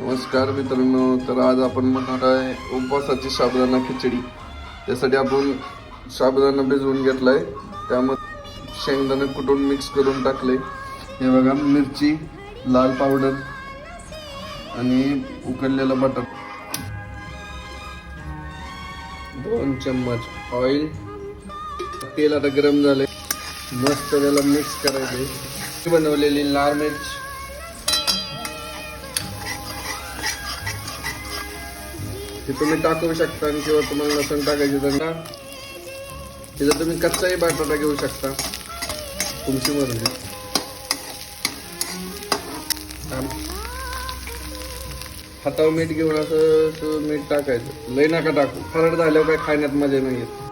नमस्कार मित्रांनो. तर आज आपण बनवणार आहे उपवासाची साबुदाणा खिचडी. त्यासाठी आपण साबुदाणा भिजवून घेतलाय, त्यामध्ये शेंगदाणे कुटून मिक्स करून टाकले. हे बघा, मिरची, लाल पावडर आणि उकडलेला बटाटा, 2 चम्मच ऑइल. तेल आता गरम झाले, मस्त त्याला मिक्स करायचे. बनवलेली लाल मिर्च, ते तुम्ही टाकू शकता किंवा तुम्हाला लसूण टाकायचे तर तिथं तुम्ही कच्चाही बटाटा घेऊ शकता, तुमची मर्जी. हातावर मीठ घेऊन असं मीठ टाकायचं, लय नका टाकू, फरड झाल्यावर काय खाण्यात मजा नाही येत.